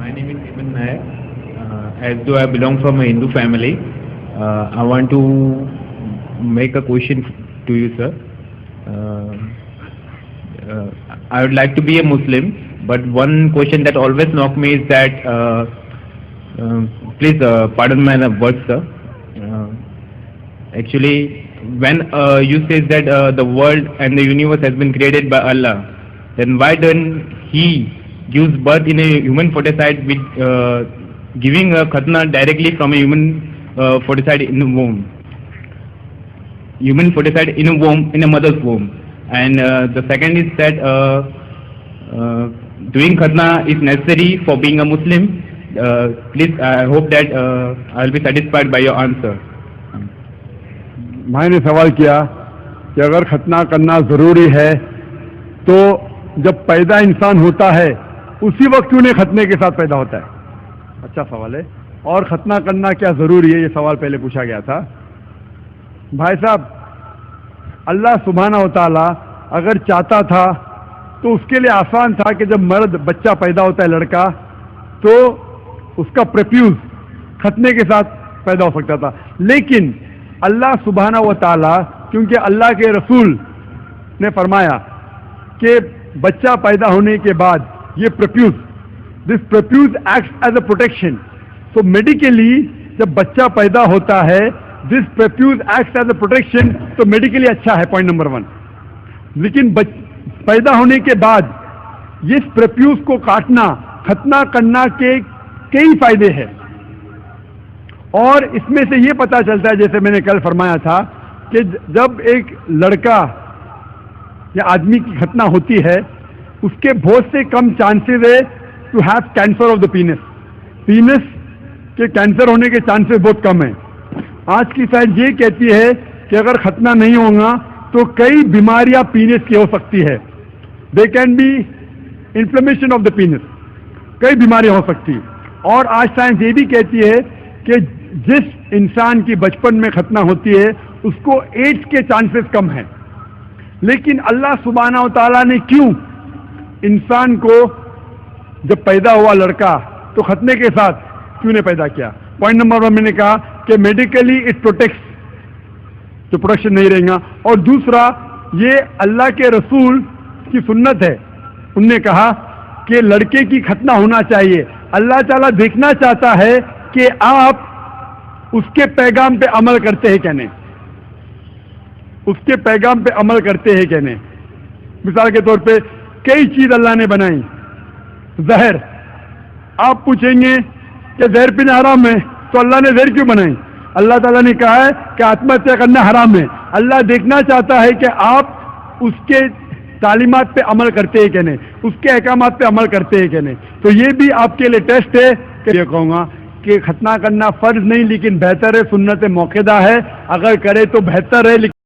My name is Evan Nair. As though I belong from a Hindu family, I want to make a question to you, sir. I would like to be a Muslim, but one question that always knocks me is that, please pardon my words, sir. Actually, when you say that the world and the universe has been created by Allah, then why don't He gives birth in a human foeticide with giving a khatna directly from a human foeticide in a womb? Human foeticide in a womb, in a mother's womb. And the second is that doing khatna is necessary for being a Muslim. Please, I hope that I will be satisfied by your answer. भाई ने सवाल किया कि अगर खतना करना ज़रूरी है तो जब पैदा इंसान होता है उसी वक्त क्यों नहीं खतने के साथ पैदा होता है। अच्छा सवाल है। और खतना करना क्या ज़रूरी है, ये सवाल पहले पूछा गया था। भाई साहब, अल्लाह सुब्हाना व तआला अगर चाहता था तो उसके लिए आसान था कि जब मर्द बच्चा पैदा होता है लड़का, तो उसका प्रेफ्यूज खतने के साथ पैदा हो सकता था। लेकिन अल्लाह सुब्हाना व तआला, क्योंकि अल्लाह के रसूल ने फरमाया कि बच्चा पैदा होने के बाद ये prepuce, this prepuce acts as a protection. So medically जब बच्चा पैदा होता है, this prepuce acts as a protection, तो मेडिकली अच्छा है, पॉइंट नंबर 1। लेकिन पैदा होने के बाद इस प्रेफ्यूज को काटना, खतना करना के कई फायदे हैं। और इसमें से ये पता चलता है, जैसे मैंने कल फरमाया था, कि जब एक लड़का या आदमी की खतना होती है, उसके बहुत से कम चांसेस है to have cancer of the penis. Penis के कैंसर होने के चांसेस बहुत कम है। आज की साइंस ये कहती है कि अगर खतना नहीं होगा तो कई बीमारियां पीनस की हो सकती है। They can be inflammation of the पीनस, कई बीमारियां हो सकती है। और आज साइंस ये भी कहती है कि जिस इंसान की बचपन में खतना होती है उसको एड्स के चांसेस कम हैं। लेकिन अल्लाह सुब्हाना व तआला ने क्यों इंसान को जब पैदा हुआ लड़का तो खतने के साथ क्यों ने पैदा किया? पॉइंट नंबर 1 मैंने कहा कि मेडिकली इट प्रोटेक्ट्स, तो प्रोटेक्शन नहीं रहेगा। और दूसरा, ये अल्लाह के रसूल की सुन्नत है। उनने कहा कि लड़के की खतना होना चाहिए। अल्लाह ताला देखना चाहता है कि आप उसके पैगाम पे अमल करते हैं क्या नहीं, उसके पैगाम पे अमल करते हैं क्या नहीं। मिसाल के तौर पे कई चीज अल्लाह ने बनाई। जहर, आप पूछेंगे कि जहर पीना हराम है, तो अल्लाह ने जहर क्यों बनाई? अल्लाह ताला ने कहा है कि आत्महत्या करना हराम है। अल्लाह देखना चाहता है कि आप उसके तालीमात पे अमल करते हैं क्या नहीं, उसके अहकामात पे अमल करते हैं क्या नहीं। तो ये भी आपके लिए टेस्ट है कि ये कहूँगा कि खतना करना फर्ज नहीं, लेकिन बेहतर है, सुन्नत मौक़िदा है, अगर करे तो बेहतर है।